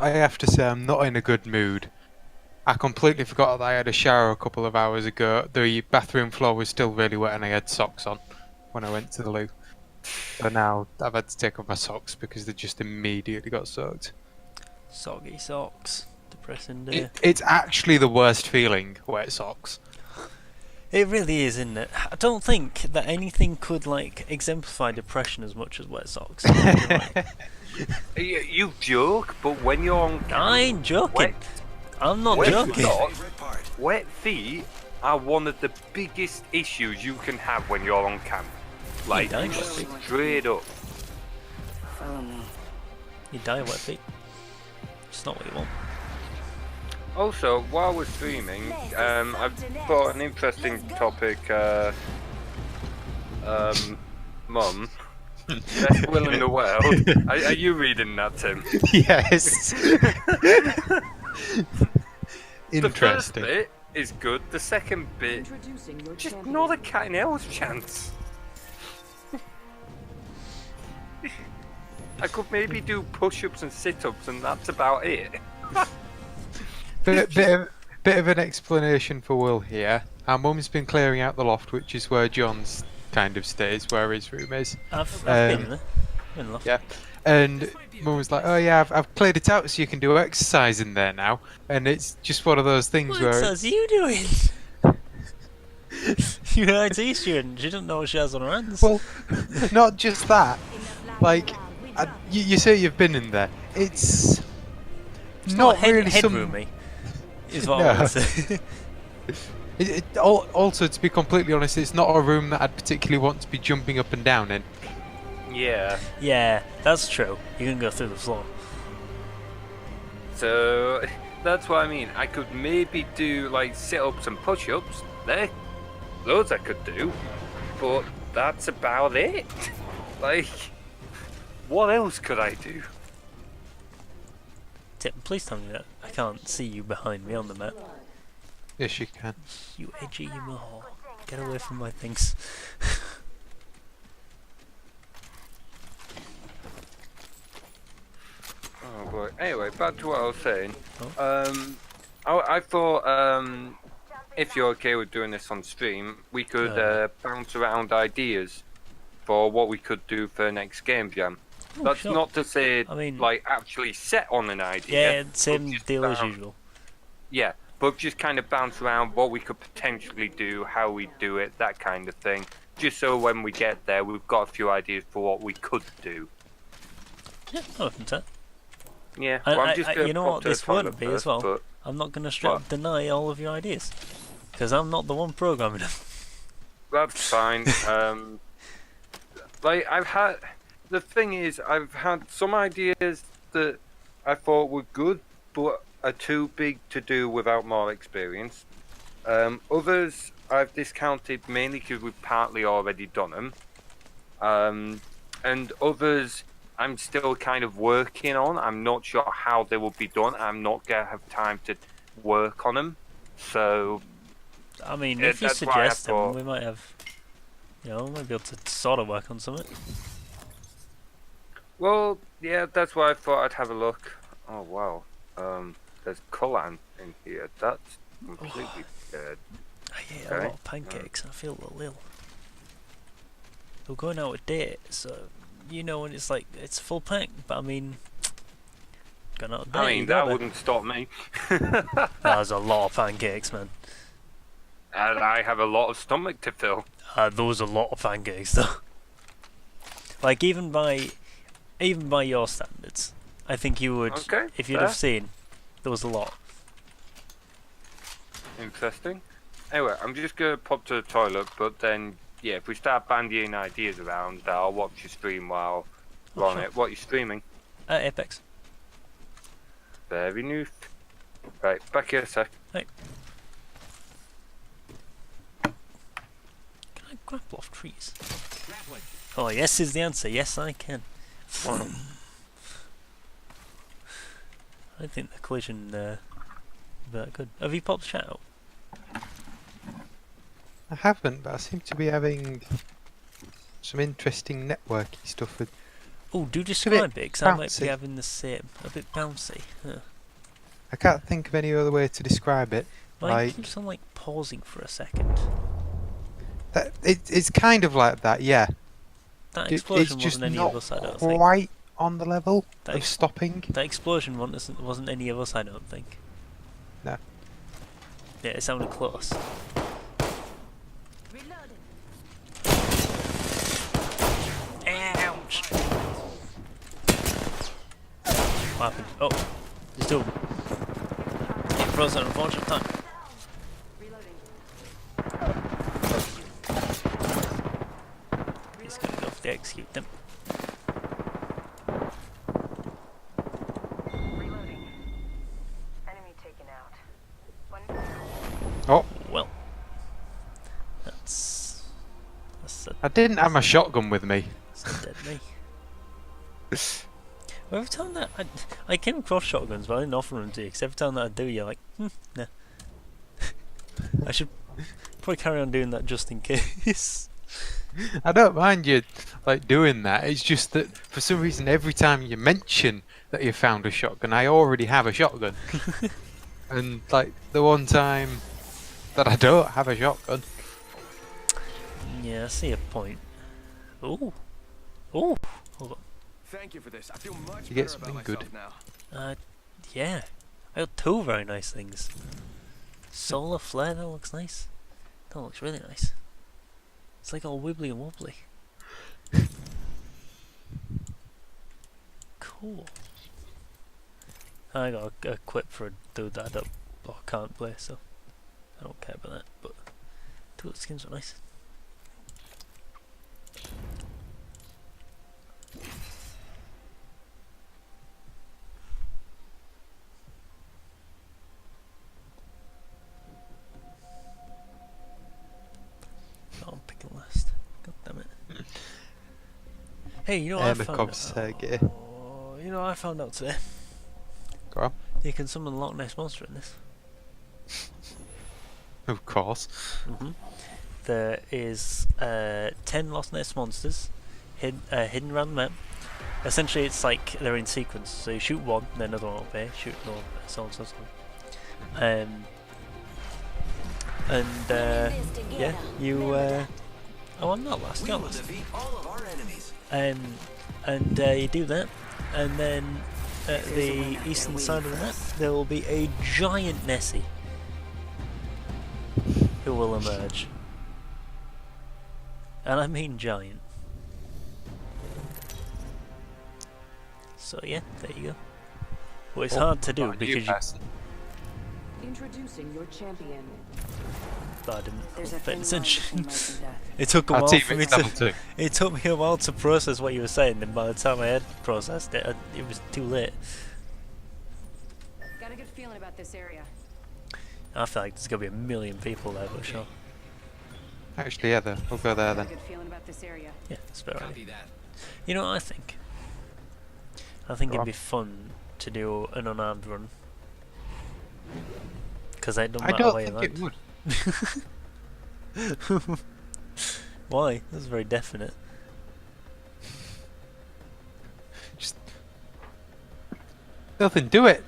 I have to say I'm not in a good mood. I completely forgot that I had a shower a couple of hours ago. The bathroom floor was still really wet and I had socks on when I went to the loo. So now I've had to take off my socks because they just immediately got soaked. Soggy socks. Depressing day. It's actually the worst feeling, wet socks. It really is, isn't it? I don't think that anything could like exemplify depression as much as wet socks. You joke, but when you're on I ain't joking. I'm not wet joking. socks, wet feet are one of the biggest issues you can have when you're on camp. Like, die wet feet. straight up. Follow me. You die wet feet. It's not what you want. Also, while we're streaming, I've got an interesting topic. Mum, best will in the world. Are you reading that, Tim? Yes. The first Interesting. bit is good. The second bit, just not a cat and owl's chance. I could maybe do push-ups and sit-ups, and that's about it. Bit of an explanation for Will here. Our mum's been clearing out the loft, which is where John's kind of stays, where his room is. I've been in there. Been in the loft. Yeah. And Mum was like, "Oh yeah, I've cleared it out so you can do exercise in there now." And it's just one of those things What where exercise are you doing? You're an IT student. She doesn't know what she has on her hands. well, not just that. Like, you say you've been in there. It's not really some. headroomy, is what No. I would say. Also, to be completely honest, it's not a room that I'd particularly want to be jumping up and down in. Yeah. Yeah, that's true. You can go through the floor. So that's what I mean. I could maybe do like sit-ups and push-ups. There, loads I could do, but that's about it. Like, what else could I do? Tim, please tell me that I can't see you behind me on the map. Yes, you can. You edgy mohole. Get away from my things. Oh boy. Anyway, back to what I was saying. Oh. I thought if you're okay with doing this on stream, we could bounce around ideas for what we could do for next game jam. Oh, That's sure. not to say I mean- like actually set on an idea. Yeah, same just deal as bounce- usual. Yeah, but just kind of bounce around what we could potentially do, how we do it, that kind of thing. Just so when we get there, we've got a few ideas for what we could do. Yeah, I'm open to that. Yeah, And well, I'm just gonna you know pop what to the this wouldn't toilet be as first, well? but- I'm not going to straight up What? deny all of your ideas. Because I'm not the one programming them. That's fine. Like the thing is, I've had some ideas that I thought were good, but are too big to do without more experience. Others I've discounted mainly because we've partly already done them. And others I'm still kind of working on. I'm not sure how they will be done. I'm not gonna have time to work on them. So I mean, Yeah, if you that's why I suggest them, thought- we might have... You know, we might be able to sort of work on something. well, yeah, that's why I thought I'd have a look. Oh wow, there's colour in here. That's completely dead. I ate a Okay. lot of pancakes and I feel a little ill. We're going out with date, so you know when it's like it's full pack. But I mean, going out with date. I mean, you that gotta- wouldn't stop me. There's a lot of pancakes, man. And I have a lot of stomach to fill. Those are a lot of pancakes, though. Like even by your standards, I think you would. Okay, if you'd fair. have seen, there was a lot. Interesting. Anyway, I'm just gonna pop to the toilet, but then, yeah, if we start bandying ideas around, I'll watch your stream while we're on sure. it. What are you streaming? Apex. Very new. Right, back here a sec. Can I grapple off trees? Oh, yes is the answer. Yes, I can. I think the collision that good. Have you popped chat out? I haven't, but I seem to be having some interesting networky stuff with Oh, do describe it, 'cause I might be bouncy. having the same. A bit bouncy. Huh. I can't think of any other way to describe it. Mine Like keeps on like pausing for a second. it's kind of like that, yeah. That It's explosion just wasn't any not of us, I don't think. quite on the level That of ex- stopping. That explosion wasn't any of us, I don't think. No. Yeah, it sounded close. Ouch! What happened? Oh, there's two of them. It froze at an unfortunate time. He's gonna go for the execute them. Reloading. Enemy taken out. Oh, Well, that's a I didn't have my shotgun with me. dead me. Well, every time that I came across shotguns, but I didn't offer them to you, because every time that I do, you're like, nah. I should probably carry on doing that just in case. I don't mind you like doing that. It's just that for some reason every time you mention that you found a shotgun, I already have a shotgun. And like the one time that I don't have a shotgun. Yeah, I see a point. Ooh. Ooh. Hold on. Thank you for this. I feel much You get better about something myself good. now. Yeah. I got two very nice things. Solar flare, that looks nice. That looks really nice. It's like all wibbly and wobbly. Cool. I got a quip for a dude that I don't or can't play, so I don't care about that. But two of the skins are nice. Oh, I'm picking last. God damn it. Hey, you know what I found out? Oh, you know what I found out today? Go on. You can summon Loch Ness Monster in this. Of course. There is 10 Loch Ness Monsters hidden around the map. Essentially, it's like they're in sequence. So you shoot one, then another one will appear, shoot another one, so on and so on. Yeah, you. Oh, I'm not last. You're last. all of our enemies. You do that, and then at the eastern side of the map there will be a giant Nessie who will emerge, and I mean giant. So yeah, there you go. Well, it's hard to do Not a new because you. person. Introducing your champion. I didn't There's a pay thin line attention. between life and death. It took a Our while team for me is level to. 2. It took me a while to process what you were saying, and by the time I had processed it, it was too late. Got a good feeling about this area. I feel like there's gonna be a million people there, for sure. Actually, yeah, we'll go there Got a then. good feeling about this area. Yeah, it's a better idea. Copy that. You know what I think? I think Go it'd on. be fun to do an unarmed run. Because it doesn't I matter don't where you think it land. would. Why? That's very definite. Just nothing. Do it.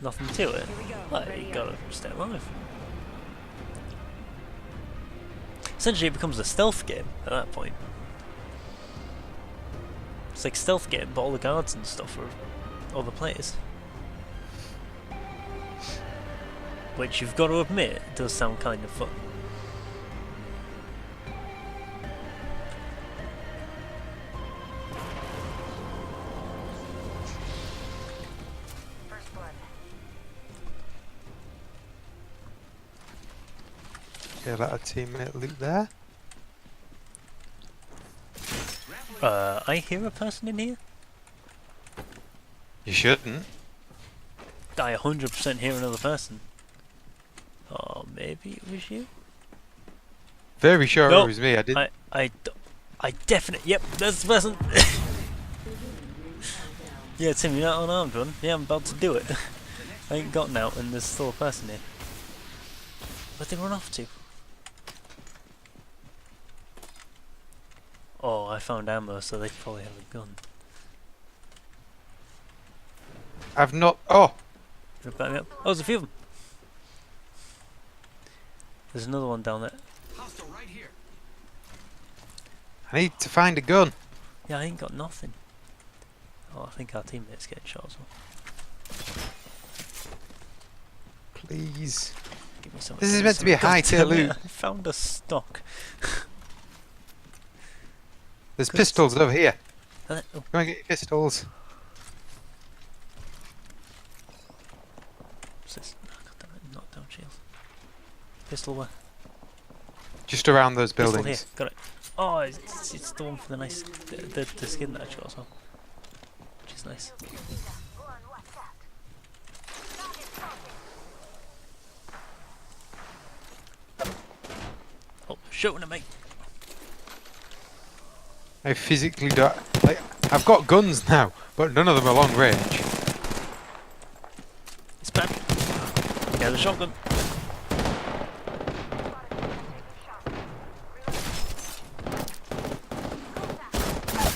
Nothing to it. Here we go. Well, Ready you up. gotta stay alive. Essentially, it becomes a stealth game at that point. It's like stealth game, but all the guards and stuff are other players. Which you've got to admit does sound kind of fun. First blood. Yeah, let a teammate loot there. I hear a person in here. You shouldn't. I 100% hear another person. Oh, maybe it was you? Very sure No, it was me. I didn't. I definitely. Yep, that's the person. Yeah, Tim, you're not unarmed one. Yeah, I'm about to do it. I ain't gotten out, and there's still a person here. Where'd they run off to? Oh, I found ammo, so they probably have a gun. I've not. Oh, You wanna back me up? Oh, there's a few of them. There's another one down there. Hostile right here. I need to find a gun. Yeah, I ain't got nothing. Oh, I think our teammate's getting shot as well. Please. Give me some. This is meant to be a high tier loot. I found a stock. There's Good. pistols over here. Oh, Go and get your pistols. what's this? Oh, God damn it, knockdown shield. Pistol where? Just around those Pistol here. buildings. Got it. Oh, it's the one for the nice, the skin that I shot as well. Which is nice. Oh, shooting at me. I physically don't. Like, I've got guns now, but none of them are long range. It's bad. Get a shotgun.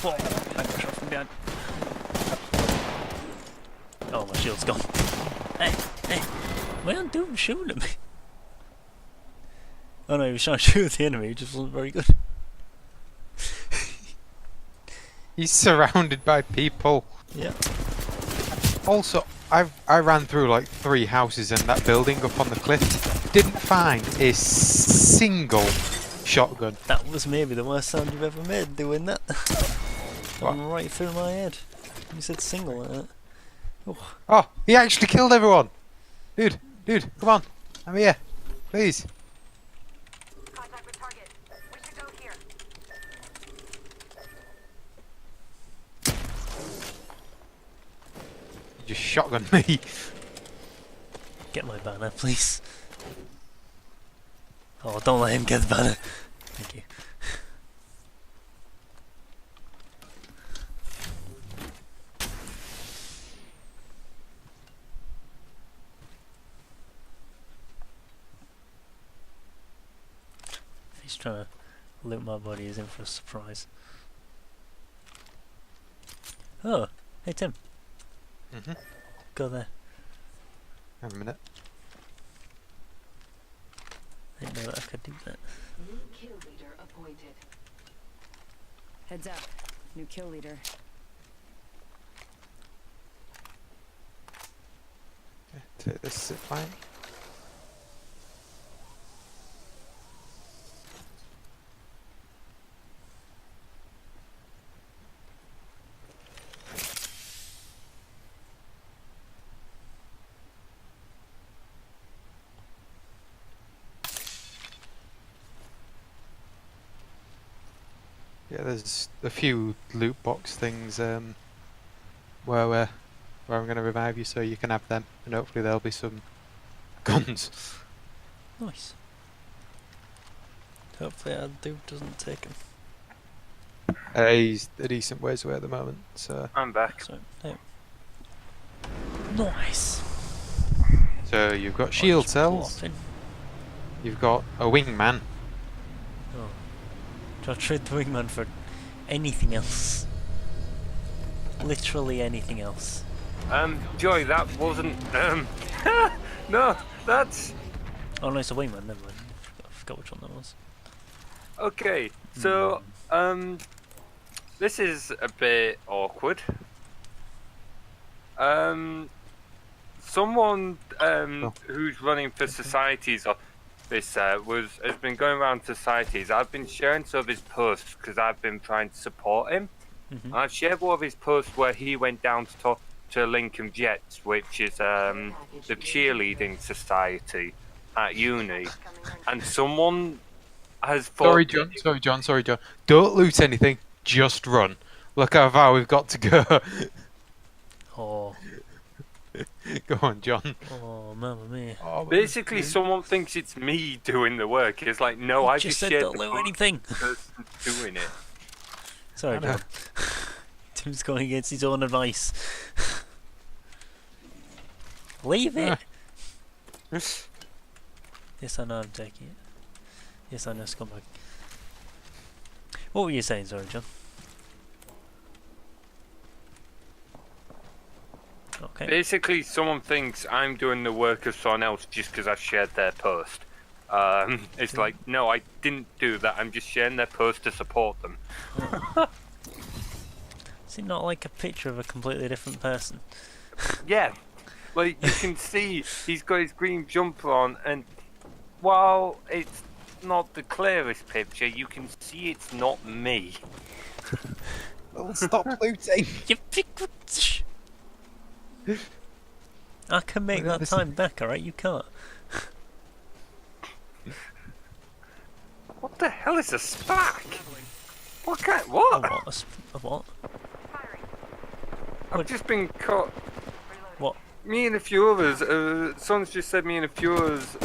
Oh, I got shot from behind. Oh, my shield's gone. Hey, hey. Why aren't doing shooting at me? Oh no, he was trying to shoot at the enemy, he just wasn't very good. He's surrounded by people. Yeah. Also, I ran through like 3 houses and that building up on the cliff. Didn't find a single shotgun. That was maybe the worst sound you've ever made doing that. What? Gone right through my head. You said single like that. Oh, Oh, he actually killed everyone. Dude, come on. I'm here. Please. Contact with target. We should go here. You just shotgun me. get my banner, please. Oh, don't let him get the banner. Thank you. He's trying to loot my body, he's in for a surprise. Oh, hey Tim, go there. Hang a minute. I didn't know that I could do that. New kill leader appointed. Heads up. New kill leader. Take this zip line. Yeah, there's a few loot box things where I'm going to revive you so you can have them, and hopefully there'll be some guns. Nice. Hopefully our dude doesn't take him. He's a decent ways away at the moment, so I'm back. So, yeah. Nice. you've got shield Just cells, plotting. you've got a wingman. Oh. Try to trade the wingman for anything else. Literally anything else. Joy, that wasn't, no, that's, Oh no, it's a wingman, never mind. I forgot which one that was. okay, so, this is a bit awkward. Someone, who's running for societies office, has been going around societies. I've been sharing some of his posts because I've been trying to support him. Mhm. I've shared one of his posts where he went down to talk to Lincoln Jets, which is the cheerleading society at uni, and someone has thought. Sorry, John. Don't loot anything, just run. Look how far we've got to go. Oh, Go on, John. oh, mamma mia. Oh, Basically, someone thinks it's me doing the work. It's like, no, I just said shared don't the loot post anything. of the person doing it. Sorry, I know. John. Tim's going against his own advice. Leave it. Yes, I know I'm taking it. Yes, I know, scumbag. What were you saying, sorry, John? Okay. Basically, someone thinks I'm doing the work of someone else just because I shared their post. It's like, no, I didn't do that. I'm just sharing their post to support them. Is it not like a picture of a completely different person? Yeah, like you can see he's got his green jumper on, and while it's not the clearest picture, you can see it's not me. Well, stop looting. You pick. I can make Look at that this- time back, alright? You can't. What the hell is a SPAC? What kind? A What? what? A what? I've just been caught. What? Me and a few others. Someone's just said me and a few others.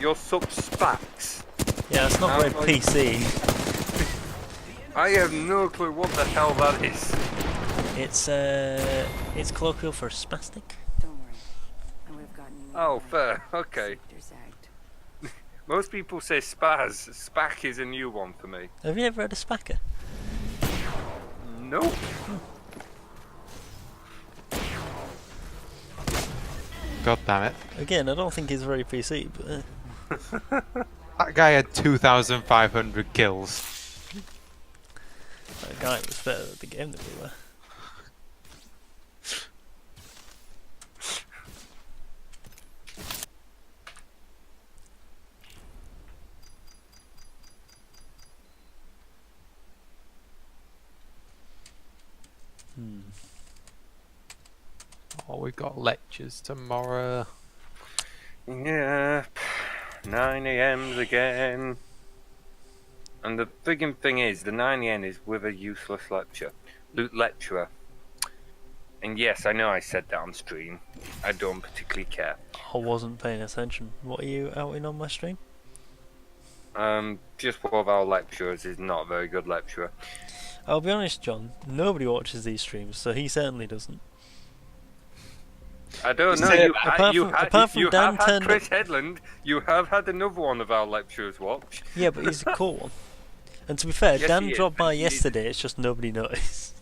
You're such SPACs. Yeah, it's not I'm very like- PC. I have no clue what the hell that is. It's colloquial for spastic. Don't worry. I would have gotten you. Oh, fair. Okay. Sectors Act. Most people say spaz. SPAC is a new one for me. Have you ever heard of spacker? Nope. God damn it. Again, I don't think it's very PC, but That guy had 2,500 kills. that guy was better at the game than we were. Oh, we've got lectures tomorrow. Yeah. 9 a.m.'s again. And the friggin' thing is, the 9 a.m. is with a useless lecturer. And yes, I know I said that on stream. I don't particularly care. I wasn't paying attention. What are you outing on my stream? Just one of our lecturers is not a very good lecturer. I'll be honest, John. Nobody watches these streams, so he certainly doesn't. I don't know. Say You, apart from you Dan have had turned Chris Headland. You have had another one of our lecturers watch. Yeah, but he's a cool one. And to be fair, Yes, Dan he is, dropped but by he is- yesterday. It's just nobody noticed.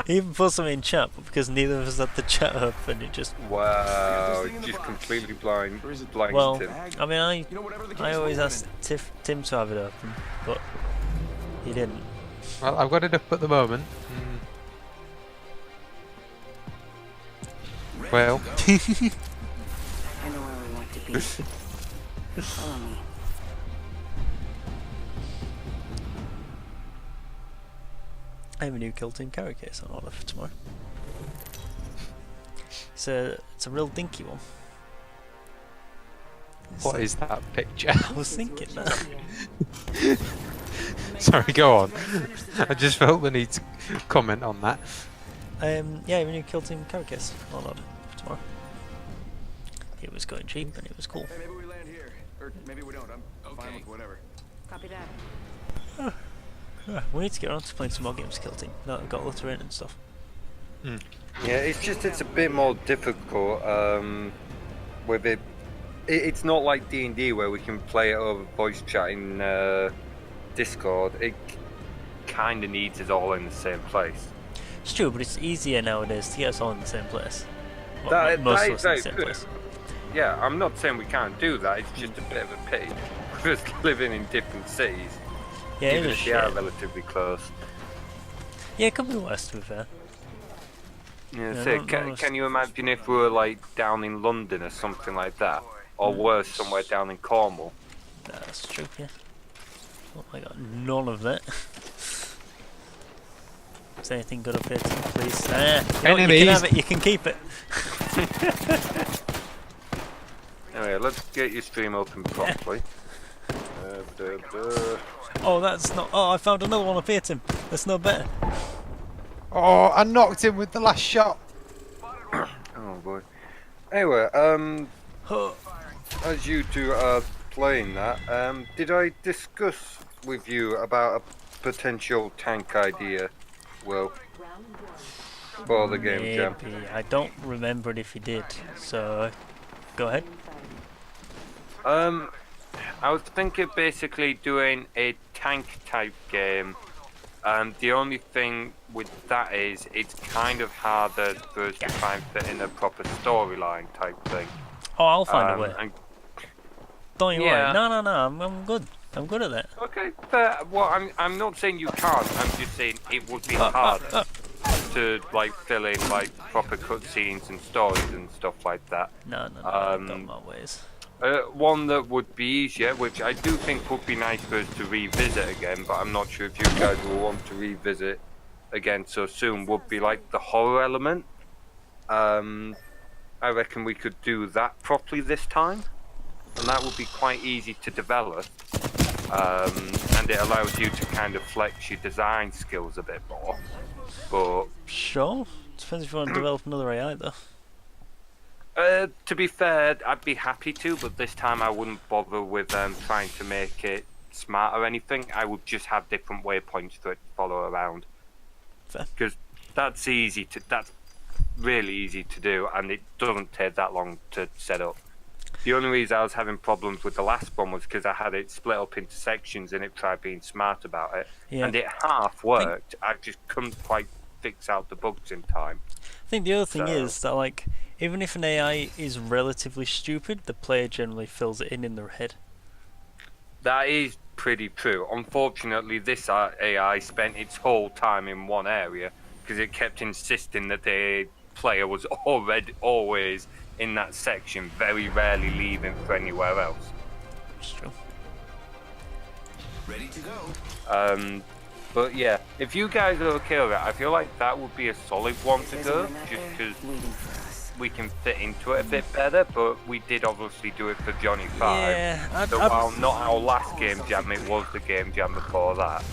He even put something in chat, but because neither of us had the chat open, it just. Wow, just completely blanked Well, him. I mean, You know, whatever the case, I always we're asked Tim to have it open, but he didn't. Well, I've got it up at the moment. Well, I know where we want to be. Follow me. I have a new Kill Team carry case on order for tomorrow. It's a real dinky one. what is that picture? I was thinking that. Sorry, go on. I just felt the need to comment on that. Yeah, I have a new Kill Team carry case on order for tomorrow. It was going cheap and it was cool. Hey, maybe we land here. Or maybe we don't. I'm fine with whatever. Copy that. We need to get around to playing some more games, Kill Team. Now that we've got Litter in and stuff. Yeah, it's a bit more difficult with it. It's not like D&D where we can play it over voice chat in Discord. It kind of needs us all in the same place. It's true, but it's easier nowadays to get us all in the same place. Well, That- most that of is us in the very same true. place. Yeah, I'm not saying we can't do that. It's just a bit of a pity. We're just living in different cities, Yeah, it even is if they are shit. relatively close. Yeah, it could be worse, to be fair. Yeah, Yeah, so no- can, no, can you imagine if we were like down in London or something like that, or worse, somewhere down in Cornwall? That's true, yeah. Oh, I got none of that. Is there anything good up here, Tim, please? You know what, you Enemies. can have it, you can keep it. Anyway, let's get your stream open properly. Oh, that's not. Oh, I found another one up here, Tim. That's no better. Oh, I knocked him with the last shot. Oh boy. Anyway, Oh, as you two are playing that, did I discuss with you about a potential tank idea? Well, for the game jam. maybe. I don't remember it if you did. So, go ahead. I was thinking basically doing a tank type game The only thing with that is it's kind of harder for us to try and fit in a proper storyline type thing. Oh, I'll find a way. And Don't you worry. yeah. No, I'm good. I'm good at that. Okay, fair. Well, I'm not saying you can't. I'm just saying it would be harder to like fill in like proper cutscenes and stories and stuff like that. No, I've got my ways. One that would be easier, which I do think would be nice for us to revisit again, but I'm not sure if you guys will want to revisit again so soon, would be like the horror element. I reckon we could do that properly this time, and that would be quite easy to develop. And it allows you to kind of flex your design skills a bit more. But Sure. Depends if you want to develop another AI though. to be fair, I'd be happy to, but this time I wouldn't bother with trying to make it smart or anything. I would just have different waypoints for it to follow around. Fair. Because that's really easy to do, and it doesn't take that long to set up. The only reason I was having problems with the last one was because I had it split up into sections and it tried being smart about it. Yeah. And it half worked. I just couldn't quite fix out the bugs in time. I think the other thing So- is that like even if an AI is relatively stupid, the player generally fills it in their head. That is pretty true. Unfortunately, this AI spent its whole time in one area because it kept insisting that the player was always in that section, very rarely leaving for anywhere else. It's true. Ready to go. But yeah, if you guys are okay with it, I feel like that would be a solid one to go, just because we can fit into it a bit better. But we did obviously do it for Johnny 5. Yeah, So while not our last game jam, it was the game jam before that.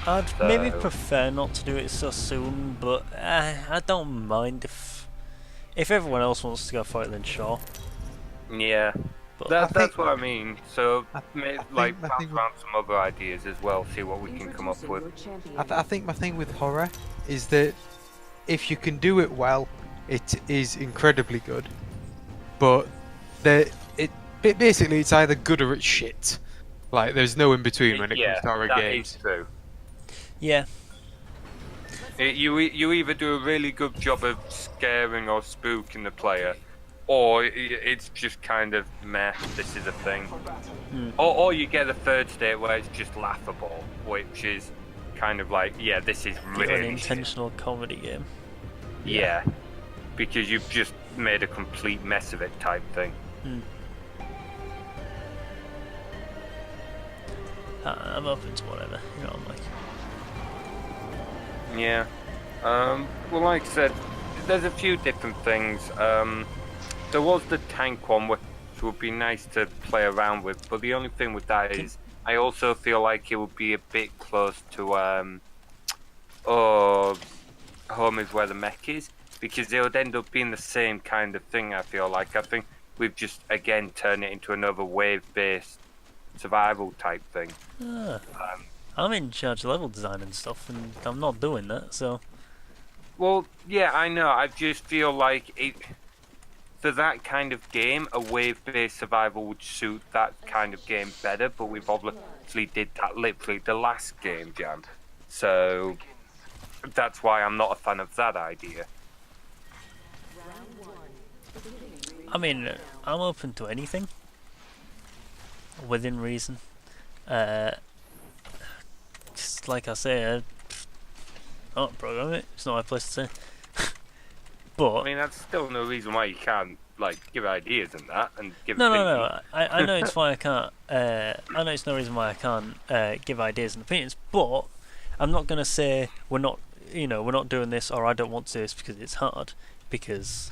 I'd So- maybe prefer not to do it so soon, but I don't mind if everyone else wants to go for it, then sure. Yeah, But that's what I mean. So like I pass think- around some other ideas as well, see what we can come up with. I think my thing with horror is that if you can do it well, it is incredibly good. But basically it's either good or it's shit. Like there's no in between when it comes to horror that games. is true. yeah, You either do a really good job of scaring or spooking the player, or it's just kind of meh, this is a thing. Or you get a third state where it's just laughable, which is kind of like, yeah, this is an really shit. intentional comedy game. Yeah, because you've just made a complete mess of it type thing. I'm open to whatever, you know. I'm like, Yeah. Well, like I said, there's a few different things. There was the tank one, which would be nice to play around with, but the only thing with that is I also feel like it would be a bit close to Home is Where the Mech Is, because it would end up being the same kind of thing. I think we've just again turned it into another wave-based survival type thing. I'm in charge of level design and stuff, and I'm not doing that, so Well, yeah, I know. I just feel like for that kind of game, a wave-based survival would suit that kind of game better. But we've obviously did that literally the last game jam, so that's why I'm not a fan of that idea. I mean, I'm open to anything within reason. Just like I say, I don't program it. It's not my place to say. But I mean, that's still no reason why you can't like give ideas and that and give. no. I know it's why I can't. I know it's no reason why I can't give ideas and opinions. But I'm not gonna say we're not doing this or I don't want to do this because it's hard. Because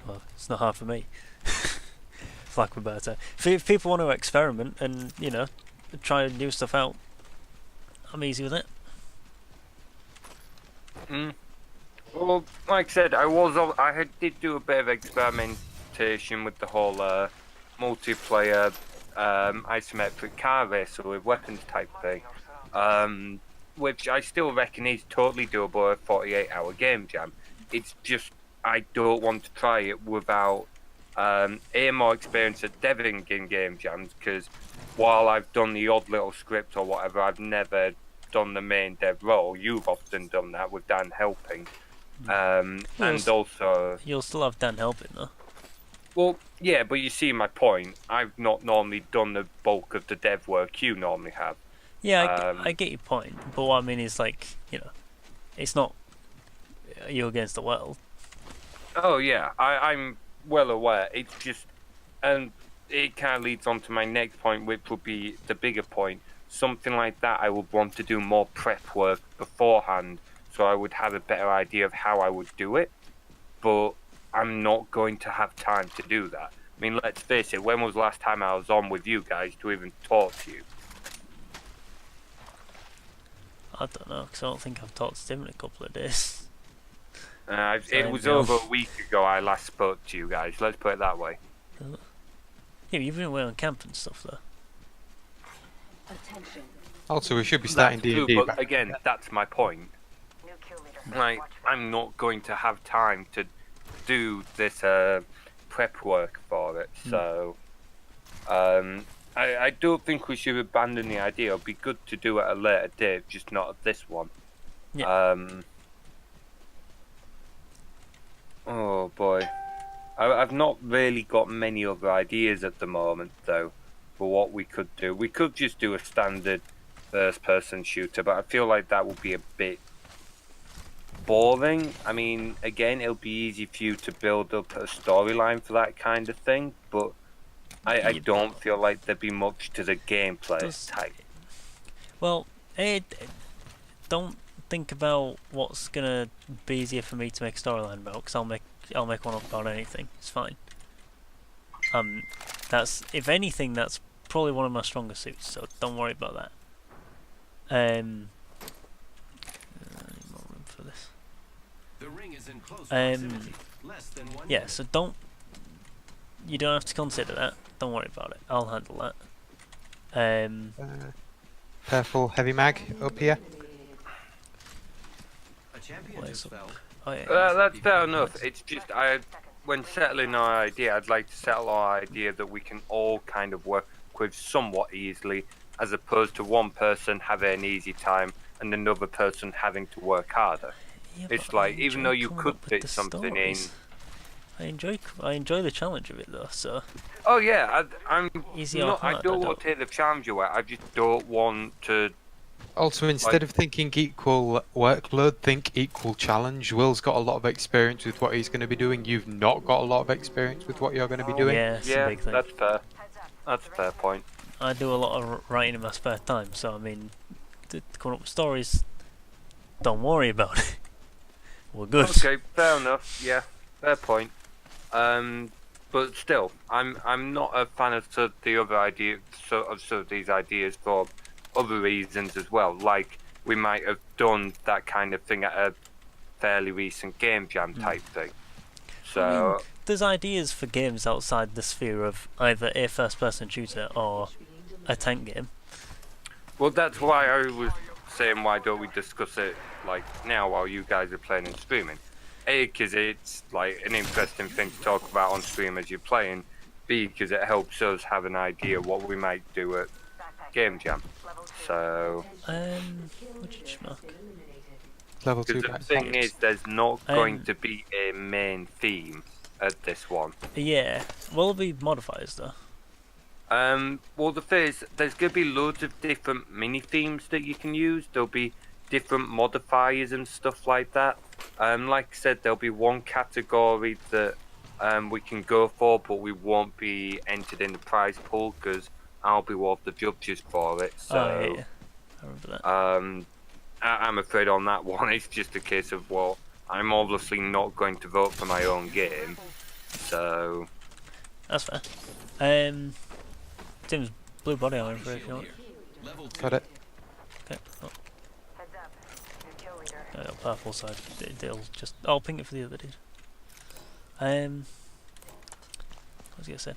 well, it's not hard for me. For lack of a better. If people want to experiment and try new stuff out, I'm easy with it. Well, like I said, I did do a bit of experimentation with the whole multiplayer isometric car racer with weapons type thing, which I still reckon is totally doable a 48-hour game jam. It's just I don't want to try it without more experience at deving in game jams, because while I've done the odd little script or whatever, I've never done the main dev role. You've often done that with Dan helping. And also... You'll still have Dan helping, though. Well, yeah, but you see my point. I've not normally done the bulk of the dev work you normally have. Yeah, I get your point. But what I mean is, like, you know, it's not you against the world. Oh, yeah, I'm well aware. It's just... And it kind of leads on to my next point, which would be the bigger point. Something like that, I would want to do more prep work beforehand, so I would have a better idea of how I would do it. But I'm not going to have time to do that. I mean, let's face it, when was the last time I was on with you guys to even talk to you? I don't know, because I don't think I've talked to Tim in a couple of days. It was over a week ago I last spoke to you guys, let's put it that way. Yeah, you've been away on camp and stuff, though. Attention. Also, we should be starting That's true, D&D. but again, that's my point. New kill leader. Like, I'm not going to have time to do this prep work for it, so I don't think we should abandon the idea. It'll be good to do at a later date, just not at this one. Yeah. Oh boy, I've not really got many other ideas at the moment though for what we could do. We could just do a standard first-person shooter, but I feel like that would be a bit boring. I mean, again, it'll be easy for you to build up a storyline for that kind of thing, but I don't feel like there'd be much to the gameplay type. Well, don't think about what's gonna be easier for me to make a storyline about, because I'll make one up about anything. It's fine. That's, if anything, that's probably one of my stronger suits, so don't worry about that. I need more room for this. The ring is in close proximity. Less than 1 Yeah, so you don't have to consider that. Don't worry about it. I'll handle that. Purple heavy mag up here. A champion Where's just up? fell. Oh yeah. That's fair enough. It's just when settling our idea, I'd like to settle our idea that we can all kind of work with somewhat easily, as opposed to one person having an easy time and another person having to work harder. Yeah, It's but like, I even enjoy though you coming could up with fit the something in. stories. I enjoy the challenge of it though. So Oh yeah, I'm Easy or not. I hard, don't I want to take the challenge away. I just don't want to. Also, instead of thinking equal workload, think equal challenge. Will's got a lot of experience with what he's going to be doing. You've not got a lot of experience with what you're going to be doing. yeah, it's a Yeah, big thing. that's fair. That's a fair point. I do a lot of writing in my spare time, so I mean, coming up with stories. Don't worry about it. We're good. Okay, fair enough. Yeah, fair point. But still, I'm not a fan of sort of the other idea, sort of these ideas for other reasons as well. Like, we might have done that kind of thing at a fairly recent game jam type thing. So I mean, there's ideas for games outside the sphere of either a first-person shooter or a tank game. well, that's why I was saying, why don't we discuss it like now while you guys are playing and streaming? A, because it's like an interesting thing to talk about on stream as you're playing. B, because it helps us have an idea what we might do at game jam. So, Which schmuck? Level 2 because the guys. thing is, there's not going Um, to be a main theme at this one. Yeah, will there be modifiers though? Well, the thing is, there's going to be loads of different mini themes that you can use. There'll be different modifiers and stuff like that. Like I said, there'll be one category that we can go for, but we won't be entered in the prize pool because I'll be one of the judges for it. So, Oh yeah, I remember that. I'm afraid on that one, it's just a case of, well, I'm obviously not going to vote for my own game. So, That's fair. Tim's blue body armor for if you want. Level 2. Got it. Okay. Oh. Purple side. It'll just. I'll ping it for the other dude. What was I gonna say?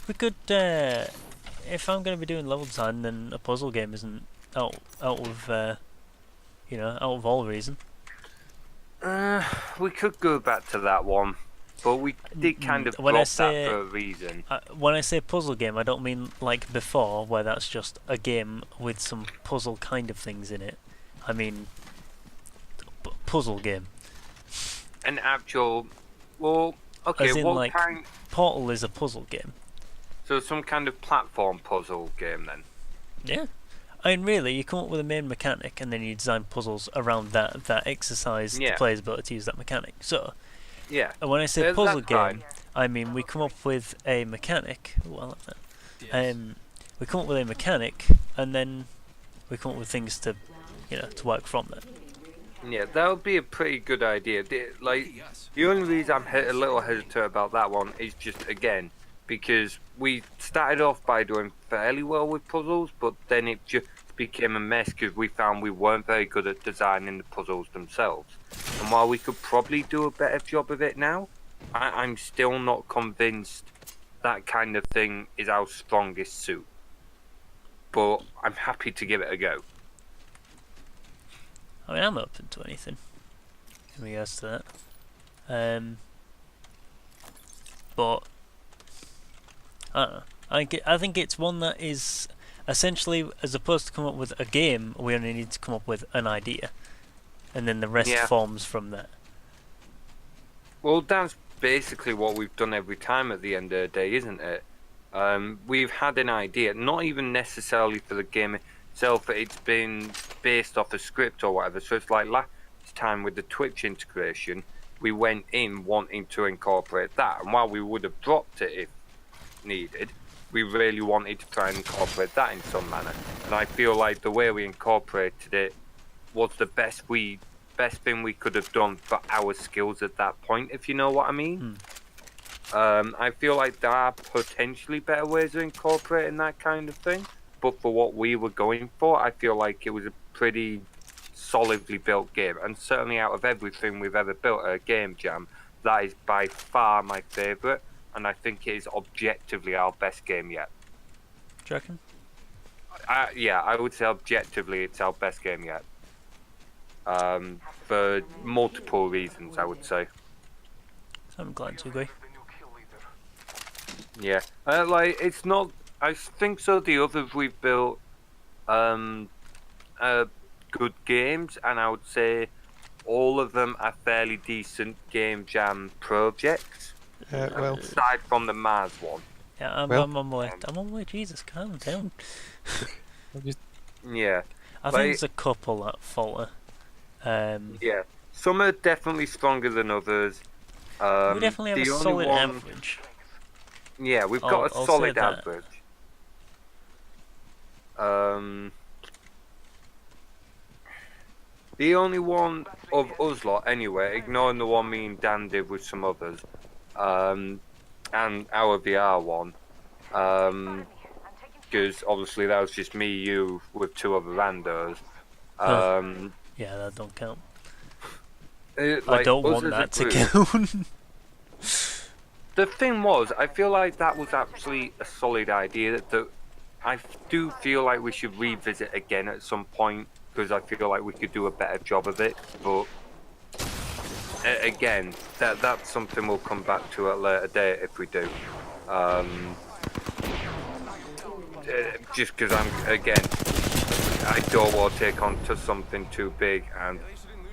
We could. If I'm gonna be doing level design, then a puzzle game isn't out of out of all reason. we could go back to that one, but we did kind of When I drop say- that for a reason. When I say puzzle game, I don't mean like before, where that's just a game with some puzzle kind of things in it. I mean puzzle game. An actual, well, okay, As in, what like, kind? Portal is a puzzle game. So some kind of platform puzzle game then. Yeah. I mean, really, you come up with a main mechanic and then you design puzzles around that exercise the Yeah. player's ability to use that mechanic. So, Yeah. and when I say That's puzzle fine. game, I mean we come up with a mechanic. Ooh, I like that. We come up with a mechanic and then we come up with things to, to work from that. Yeah, that would be a pretty good idea. Like, the only reason I'm a little hesitant about that one is just, again, because we started off by doing fairly well with puzzles, but then it just became a mess because we found we weren't very good at designing the puzzles themselves. And while we could probably do a better job of it now, I'm still not convinced that kind of thing is our strongest suit. But I'm happy to give it a go. I mean, I'm open to anything in regards to that. But I don't know. I think it's one that is essentially, as opposed to come up with a game, we only need to come up with an idea, and then the rest forms from that. Well, that's basically what we've done every time at the end of the day, isn't it? We've had an idea, not even necessarily for the game itself, but it's been based off a script or whatever. So it's like last time with the Twitch integration, we went in wanting to incorporate that, and while we would have dropped it if needed, we really wanted to try and incorporate that in some manner. And I feel like the way we incorporated it was the best thing we could have done for our skills at that point, if you know what I mean. I feel like there are potentially better ways of incorporating that kind of thing, but for what we were going for, I feel like it was a pretty solidly built game, and certainly out of everything we've ever built at a game jam, that is by far my favourite, and I think it is objectively our best game yet. Do you reckon? Yeah, I would say objectively it's our best game yet. For multiple reasons, I would say. So I'm glad to agree. Yeah, like, it's not. I think so. The others we've built, good games, and I would say all of them are fairly decent game jam projects. Well, Aside from the Mars one. Yeah, I'm on my way. I'm on my way. Jesus, calm down. Yeah. I think there's a couple that falter. Yeah. Some are definitely stronger than others. We definitely have the a only solid one- average. Yeah, we've got a I'll solid say that. average. The only one of us lot, anyway, ignoring the one me and Dan did with some others, and our VR one, because obviously that was just me, you, with two other randos. Yeah, that don't count. I Like, don't us want as a that to group- count. The thing was, I feel like that was actually a solid idea that I do feel like we should revisit again at some point, because I feel like we could do a better job of it. But again, that's something we'll come back to at a later date if we do. Just because I don't want to take on to something too big, and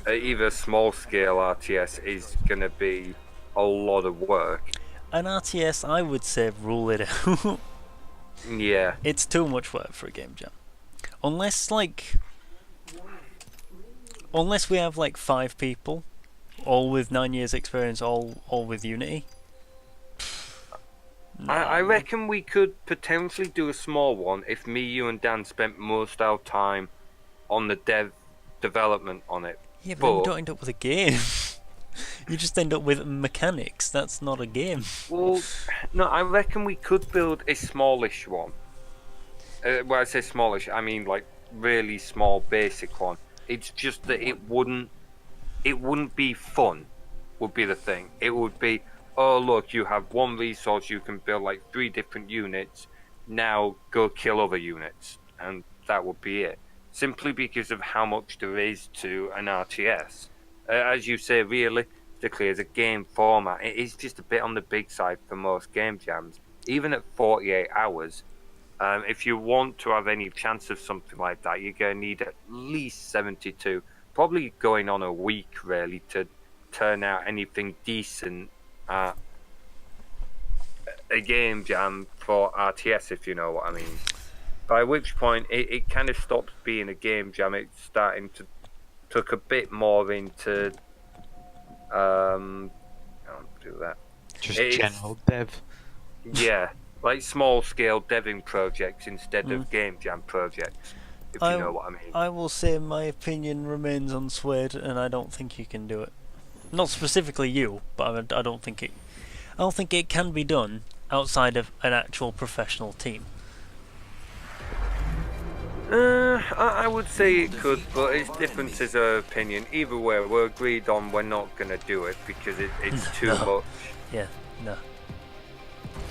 either small scale RTS is going to be a lot of work. An RTS, I would say, rule it out. Yeah. It's too much work for a game jam. Unless we have like 5 people, all with 9 years experience, all with Unity. I reckon we could potentially do a small one if me, you, and Dan spent most of our time on the development on it. Yeah, but then you don't end up with a game. You just end up with mechanics. That's not a game. Well, no, I reckon we could build a smallish one. When I say smallish, I mean like really small, basic one. It's just that it wouldn't be fun, would be the thing. It would be, oh look, you have one resource, you can build like 3 different units, now go kill other units, and that would be it. Simply because of how much there is to an RTS. As you say, realistically, as a game format, it is just a bit on the big side for most game jams. Even at 48 hours, If you want to have any chance of something like that, you're going to need at least 72. Probably going on a week, really, to turn out anything decent at a game jam for RTS, if you know what I mean. By which point, it kind of stops being a game jam. It's starting to took a bit more into... I don't do that. Just It's- general dev. Yeah, like small-scale deving projects instead of game jam projects, if you know what I mean. I will say my opinion remains unswayed, and I don't think you can do it. Not specifically you, but I don't think it. I don't think it can be done outside of an actual professional team. I would say it could, but it's differences of opinion. Either way, we're agreed on we're not going to do it because it's too much. Yeah, no.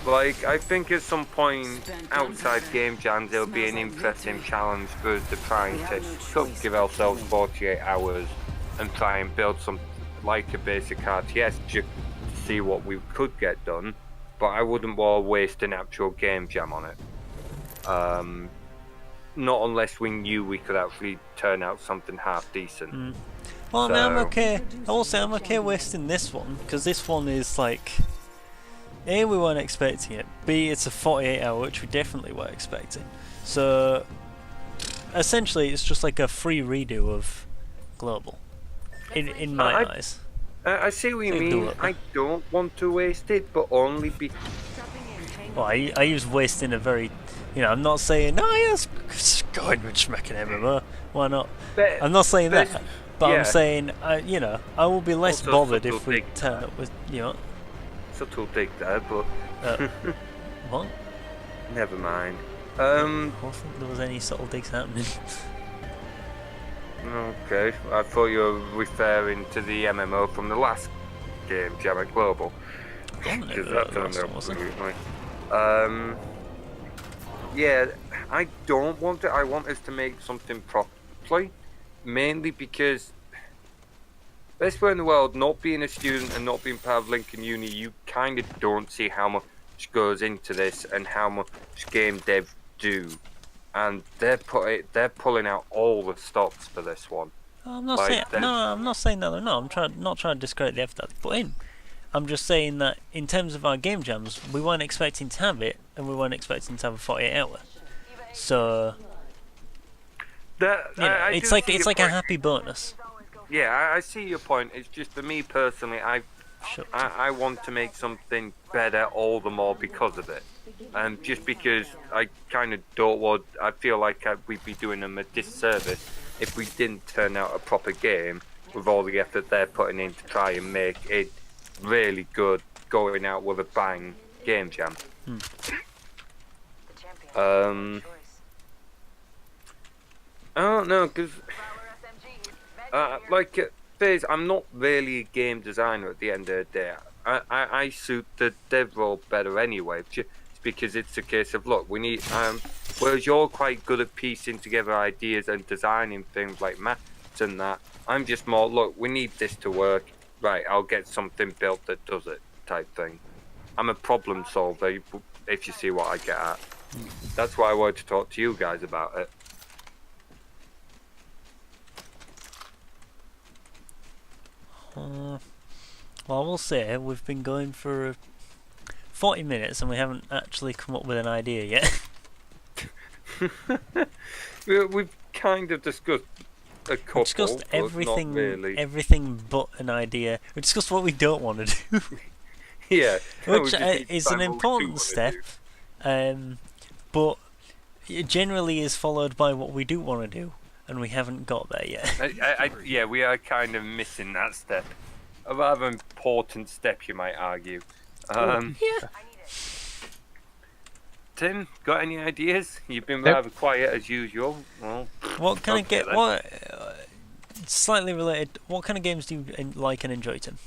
Like, I think at some point outside game jams, there'll be an interesting challenge for us to try and give ourselves 48 hours and try and build some, like a basic RTS, just to see what we could get done. But I wouldn't want to waste an actual game jam on it. Not unless we knew we could actually turn out something half decent. Well, I mean, I'm okay. I will say I'm okay wasting this one, because this one is like... A, we weren't expecting it. B, it's a 48 hour, which we definitely weren't expecting. So, essentially, it's just like a free redo of Global. In my eyes. I see what you mean. I don't want to waste it, but only be... Well, I use wasting a very... You know, I'm not saying, oh yes, go ahead and smack an MMO. Why not? I'm not saying that. But I'm saying, you know, I will be less bothered if we turn up with, you know... Subtle dig there, but... What? Never mind. I don't think there was any subtle digs happening. Okay, I thought you were referring to the MMO from the last game, Jam at Global. Because that turned out brilliantly. Yeah, I don't want it. I want us to make something properly, mainly because... Best way in the world, not being a student and not being part of Lincoln Uni, you kind of don't see how much goes into this and how much game dev do. And they're pulling out all the stops for this one. I'm not saying I'm not saying that. No, I'm not trying to discredit the effort that they put in. I'm just saying that in terms of our game jams, we weren't expecting to have it, and we weren't expecting to have a 48 hour. So it's like a happy bonus. Yeah, I see your point. It's just for me personally, I want to make something better all the more because of it. And just because I kind of don't want, I feel like we'd be doing them a disservice if we didn't turn out a proper game with all the effort they're putting in to try and make it really good, going out with a bang game jam. I don't know, because Faze, I'm not really a game designer at the end of the day. I suit the dev role better anyway, just because it's a case of, look, we need, whereas you're quite good at piecing together ideas and designing things like maps and that, I'm just more, look, we need this to work, right, I'll get something built that does it, type thing. I'm a problem solver, if you see what I get at. That's why I wanted to talk to you guys about it. Well, I will say we've been going for 40 minutes and we haven't actually come up with an idea yet. We've kind of discussed a couple, discussed everything, but not really. Everything but an idea. We discussed what we don't want to do. Yeah, which is an important step, but it generally is followed by what we do want to do, and we haven't got there yet. Yeah, we are kind of missing that step. A rather important step, you might argue. Yeah. Tim, got any ideas? You've been rather quiet as usual. Well, what kind of game? What slightly related? What kind of games do you like and enjoy, Tim?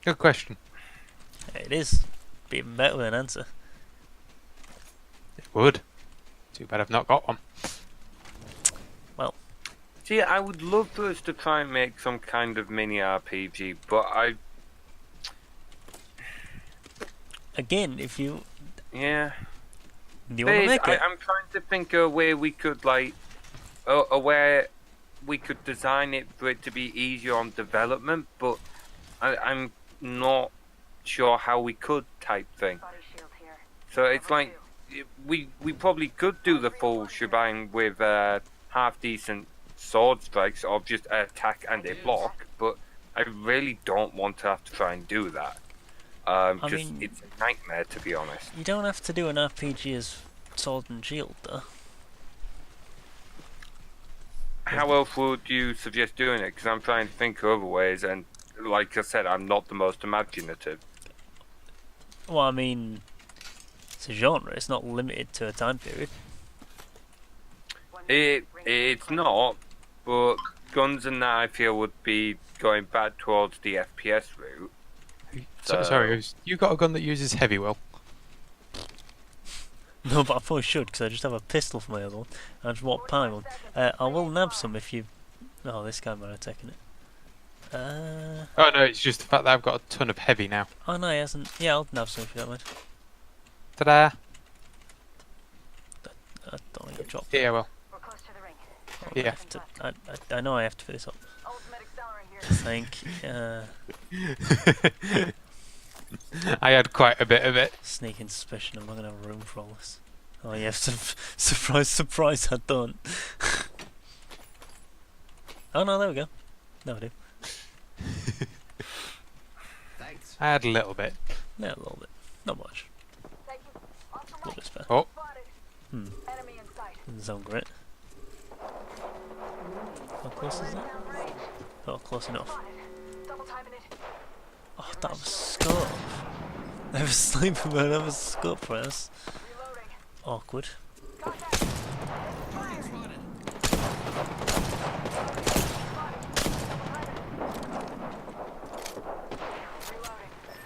Good question. It is. Be even better with an answer. It would. Too bad I've not got one. Well, See, I would love for us to try and make some kind of mini RPG, but Again, if you yeah. want to make it, I'm trying to think of where we could where we could design it for it to be easier on development, but I'm not sure how we could type thing. So it's like we probably could do the full shebang with half decent sword strikes of just attack and a block, but I really don't want to have to try and do that. It's a nightmare, to be honest. you don't have to do an RPG as Sword and Shield, though. How else would you suggest doing it? Because I'm trying to think of other ways, and like I said, I'm not the most imaginative. Well, I mean, it's a genre. It's not limited to a time period. It's not, but guns and that I feel would be going back towards the FPS route. Sorry, you got a gun that uses heavy, Will? No, but I probably should, because I just have a pistol for my other one. I just walk by one. I will nab some if you... Oh, this guy might have taken it. Oh no, it's just the fact that I've got a ton of heavy now. Oh no, he hasn't. Yeah, I'll nab some if you don't mind. Ta-da! I don't think I dropped Yeah, Will. We're close to the ring. I Yeah. have to, I know I have to fit this up. Ultimate accelerant here. Thank you. I had quite a bit of it. Sneaking suspicion I'm not going to have room for all this. Oh yeah, surprise, surprise, I don't. Oh no, there we go. No, I do. Thanks. I had a little bit. Yeah, a little bit. Not much. Thank you. Off the A little right. bit spare. Oh, Hmm. Enemy in sight. Doesn't sound great. How close is that? Oh, close enough. Double timing it. Oh, that was scope. I have a sniper, but I have a scope for us. Reloading. Awkward. Contact. Reloading.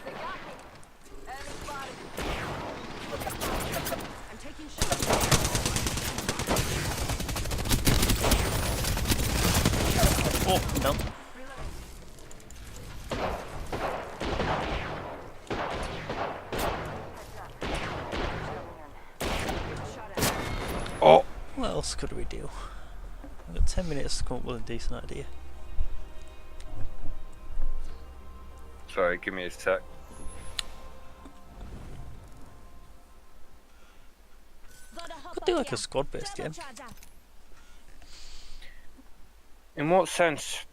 They got me. Enemy spotted. I'm taking shots. Oh, no. oh! What else could we do? I've got 10 minutes to come up with a decent idea. Sorry, give me a sec. Could do like a squad-based game. In what sense?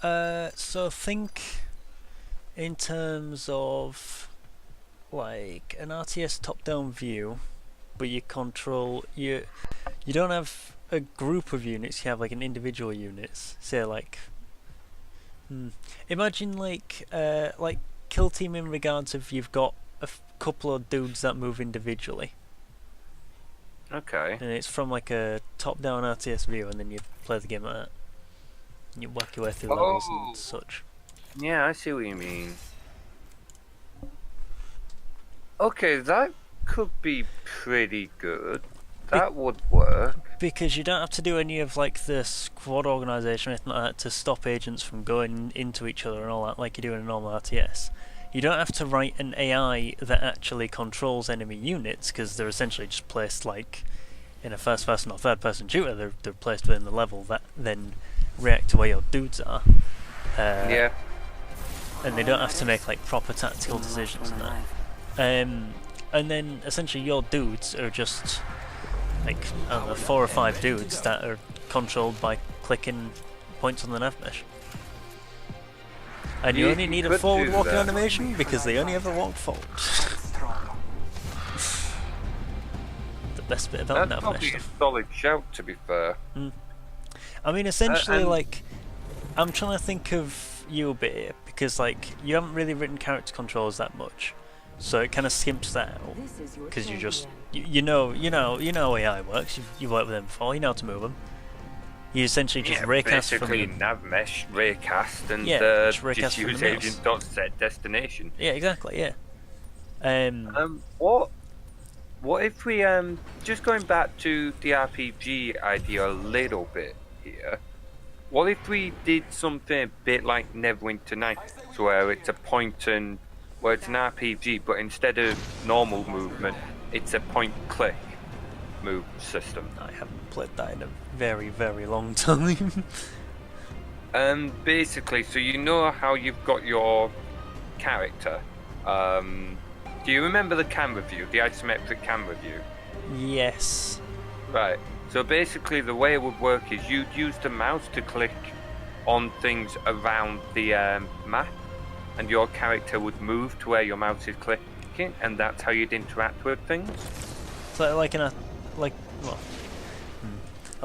So think in terms of like an RTS top-down view, but you control you don't have a group of units. You have like an individual units. Say like, imagine like Kill Team in regards of you've got a couple of dudes that move individually. Okay. And it's from like a top-down RTS view, and then you play the game like that. And you work your way through levels and such. Yeah, I see what you mean. Okay, that could be pretty good. That would work. Because you don't have to do any of like the squad organisation or anything like that to stop agents from going into each other and all that, like you do in a normal RTS. You don't have to write an AI that actually controls enemy units, because they're essentially just placed like in a first-person or third-person shooter. They're placed within the level that then react to where your dudes are. Yeah. And they don't have to make like proper tactical decisions and that. And then essentially your dudes are just like, I don't know, 4 or 5 dudes that are controlled by clicking points on the nav mesh. And you only need a could forward do walking that. animation because they only ever walk forward. The best bit about That's nav mesh probably a stuff. solid shout, to be fair. I mean, essentially, and- like, I'm trying to think of you a bit here, because like you haven't really written character controls that much, so it kind of skimps that out. Because you just you know how AI works. You've worked with them before. You know how to move them. You essentially just raycast from basically the, nav mesh, raycast, and Yeah, just raycast just from the use mouse. agent dot set destination. yeah, exactly, yeah. What what if we just going back to the RPG idea a little bit here? What if we did something a bit like Neverwinter Nights, where it's a point and where it's an RPG, but instead of normal movement, it's a point-click move system. I haven't played that in a very, very long time. Basically, so you know how you've got your character. Do you remember the camera view, the isometric camera view? Yes. Right. So basically, the way it would work is you'd use the mouse to click on things around the map, and your character would move to where your mouse is clicking, and that's how you'd interact with things. So like I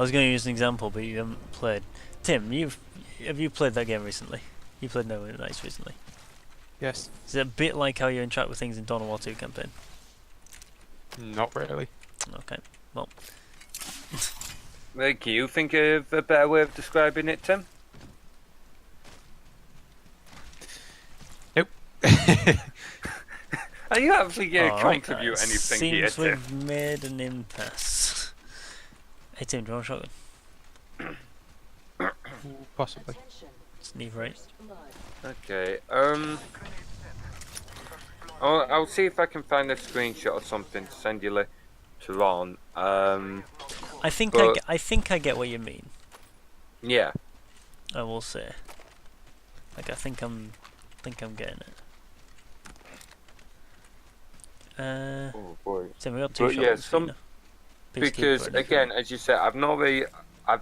was going to use an example, but you haven't played. Tim, have you played that game recently? You played Neverwinter Nights recently. Yes. Is it a bit like how you interact with things in Dawn of War 2 campaign? Not really. Okay, well. Can you think of a better way of describing it, Tim? Nope. Are you actually going to Alright, contribute that anything here, seems Tim? we've made an impasse. Hey Tim, do you want a shotgun? Possibly. Sneak right. Okay, I'll see if I can find a screenshot or something to send you later on. I think but- I think I get what you mean. Yeah. I will say. Like I think I'm getting it. Oh boy. Tim, we got two But yeah, shotguns for you now. Because Peacekeeper, again, as you said, I've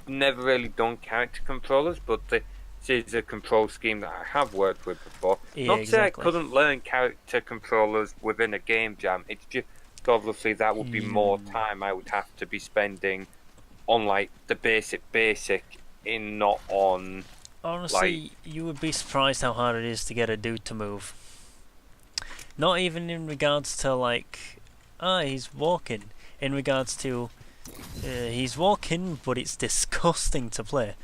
never really done character controllers, but this is a control scheme that I have worked with before. Yeah, Not to say I exactly. couldn't learn character controllers within a game jam. It's just obviously that would be more time I would have to be spending on like the basic in not on. Honestly, you would be surprised how hard it is to get a dude to move. Not even in regards to like, he's walking. In regards to, he's walking, but it's disgusting to play.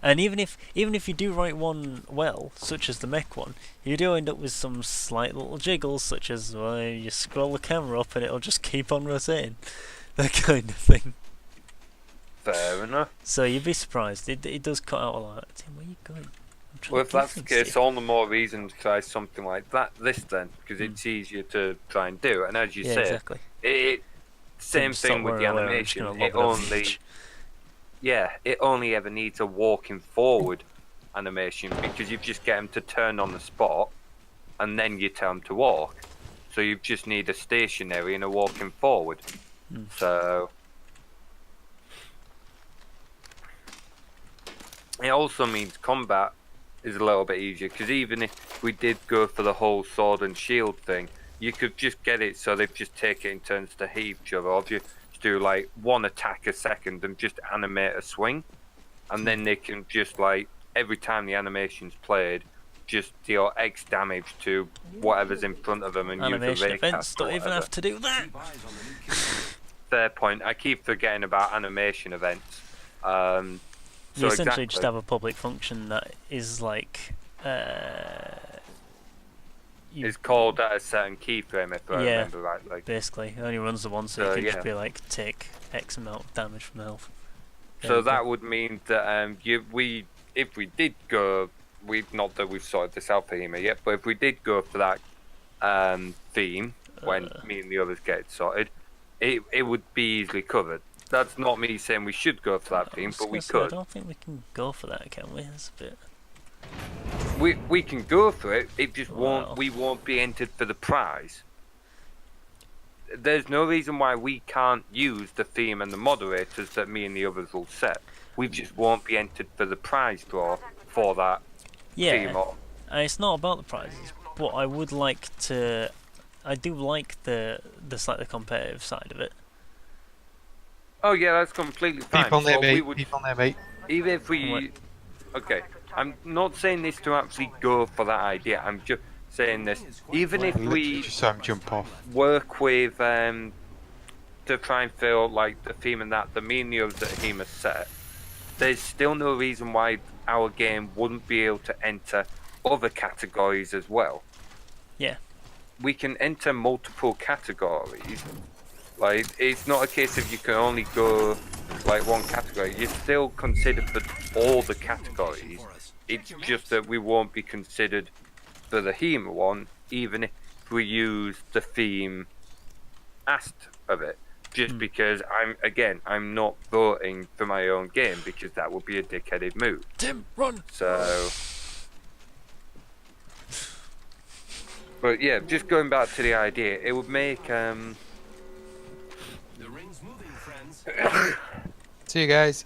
And even if you do write one well, such as the mech one, you do end up with some slight little jiggles, such as you scroll the camera up and it'll just keep on rotating, that kind of thing. Fair enough. So you'd be surprised. It does cut out a lot. Tim, where are you going? I'm trying Well, to if do that's the things to case, you. all the more reason to try something like this then, because it's easier to try and do. And as you Yeah, say, exactly. same Stop thing with the worrying, I'm just animation. gonna lob it over. It only ever needs a walking forward animation because you just get them to turn on the spot, and then you tell them to walk. So you just need a stationary and a walking forward. So it also means combat is a little bit easier because even if we did go for the whole sword and shield thing, you could just get it so they just take it in turns to hit each other, or if you just do like one attack a second and just animate a swing, and then they can just like every time the animation's played, just deal X damage to whatever's in front of them and Animation use a ray events cast or don't even whatever. have to do that. Keep eyes on the new kill. Fair point. I keep forgetting about animation events. You So essentially just exactly. have a public function that is like you It's called at a certain keyframe if I Yeah. remember right. Like, basically it only runs the one, so So, you can yeah. just be like take X amount of damage from the health. so Yeah, that would mean that if we did go, not that we've sorted this out for HEMA yet, but if we did go for that theme when me and the others get it sorted, it would be easily covered. That's not me saying we should go for that I theme, was but we gonna say, could. I don't think we can go for that, can we? That's a bit. We can go for it. It just Wow. we won't be entered for the prize. There's no reason why we can't use the theme and the moderators that me and the others will set. We just won't be entered for the prize draw for that Yeah, theme. Or, it's not about the prizes, but I would like to. I do like the slightly competitive side of it. oh yeah, that's completely fine. People near So we me. would, People near me. even if we, What? okay, I'm not saying this to actually go for that idea. I'm just saying this. Even if Literally we just saw him jump off. work with to try and fill like the theme and that the me and the others that HEMA set, there's still no reason why our game wouldn't be able to enter other categories as well. Yeah. we can enter multiple categories. Like, it's not a case of you can only go like one category. You're still considered for all the categories. It's just that we won't be considered for the HEMA one, even if we use the theme asked of it. Just because I'm not voting for my own game, because that would be a dickheaded move. Tim, run! So, but yeah, just going back to the idea, it would make The ring's moving, friends. See you guys.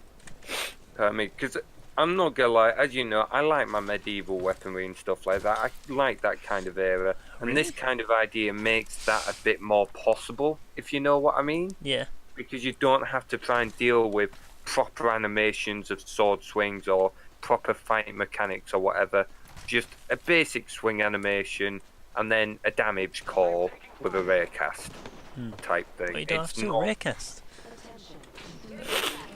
because I'm not gonna lie, as you know, I like my medieval weaponry and stuff like that. I like that kind of era, and this kind of idea makes that a bit more possible, if you know what I mean. Yeah. Because you don't have to try and deal with proper animations of sword swings or proper fight mechanics or whatever. Just a basic swing animation and then a damage call with a rare cast type thing. But you don't have to do a rare cast.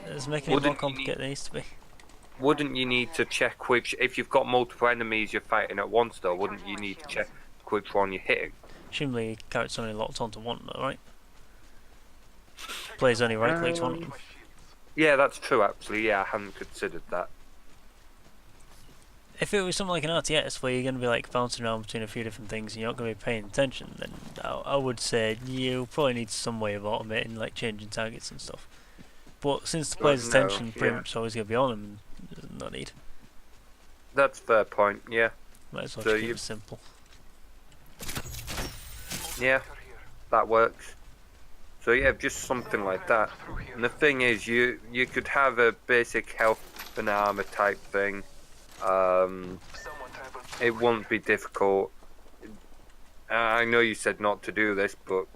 It's making it more complicated than it used to be. Wouldn't you need to check which, if you've got multiple enemies you're fighting at once though, wouldn't you need to check which one you're hitting? Presumably, character's only locked onto one, though, right? Players only right clicks one. Yeah, that's true actually. Yeah, I hadn't considered that. If it was something like an RTS where you're going to be like bouncing around between a few different things and you're not going to be paying attention, then I would say you probably need some way of automating, like changing targets and stuff. But since the player's attention pretty much always going to be on them, there's no need. That's a fair point, yeah. Might as well So just keep it simple. Yeah, that works. So yeah, just something like that. And the thing is, you could have a basic health and armor type thing. It won't be difficult. I know you said not to do this, but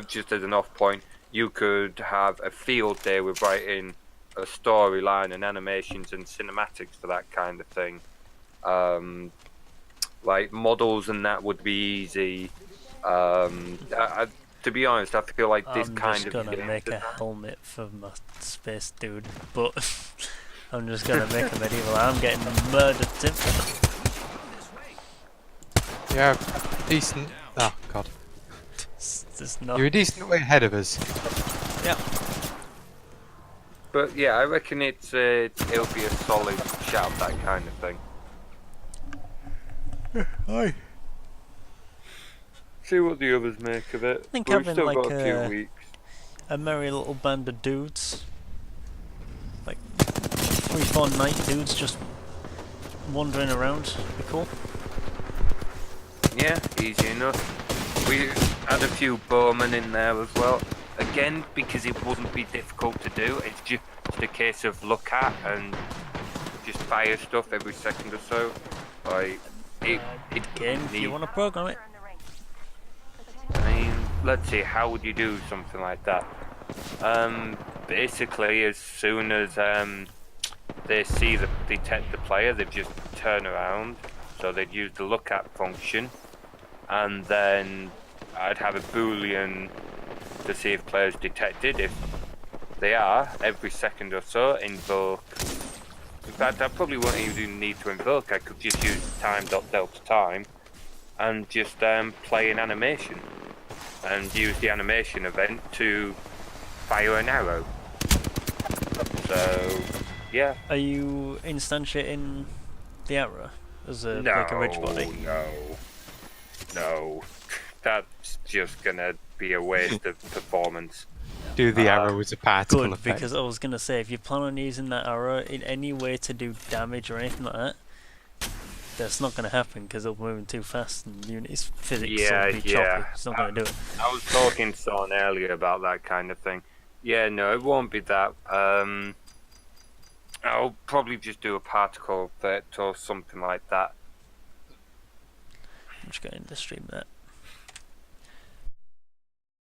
just as an off point, you could have a field day with writing a storyline and animations and cinematics for that kind of thing. Like models and that would be easy. To be honest, I feel like this kind of... I'm just gonna make a helmet for my space dude, but I'm just gonna make a medieval. I'm getting murdered, Tim. Yeah, decent. Oh god. There's no... You're a decent way ahead of us. Yeah. But yeah, I reckon it'll be a solid shout, that kind of thing. Hi. See what the others make of it. I think But we've having still like got a few weeks. a merry little band of dudes, like 3-4 night dudes just wandering around, would be cool. Yeah, easy enough. We had a few bowmen in there as well. Again, because it wouldn't be difficult to do. It's just a case of look at and just fire stuff every second or so. Like Again, if you want to program it. I mean, let's see, how would you do something like that? Basically, as soon as they detect the player, they just turn around. So they'd use the look at function, and then I'd have a boolean to see if players detected. If they are, every second or so, invoke. In fact, I probably won't even need to invoke. I could just use time.delta time and just play an animation and use the animation event to fire an arrow. So, yeah. Are you instantiating the arrow as a like a ridge body? No. That's just gonna be a waste of performance. Do the arrow as a particle Good, effect. because I was going to say, if you plan on using that arrow in any way to do damage or anything like that, that's not going to happen because they're moving too fast and Unity's physics will be choppy. It's not going to do it. I was talking to someone earlier about that kind of thing. Yeah, no, it won't be that. I'll probably just do a particle effect or something like that. I'm just going to stream that.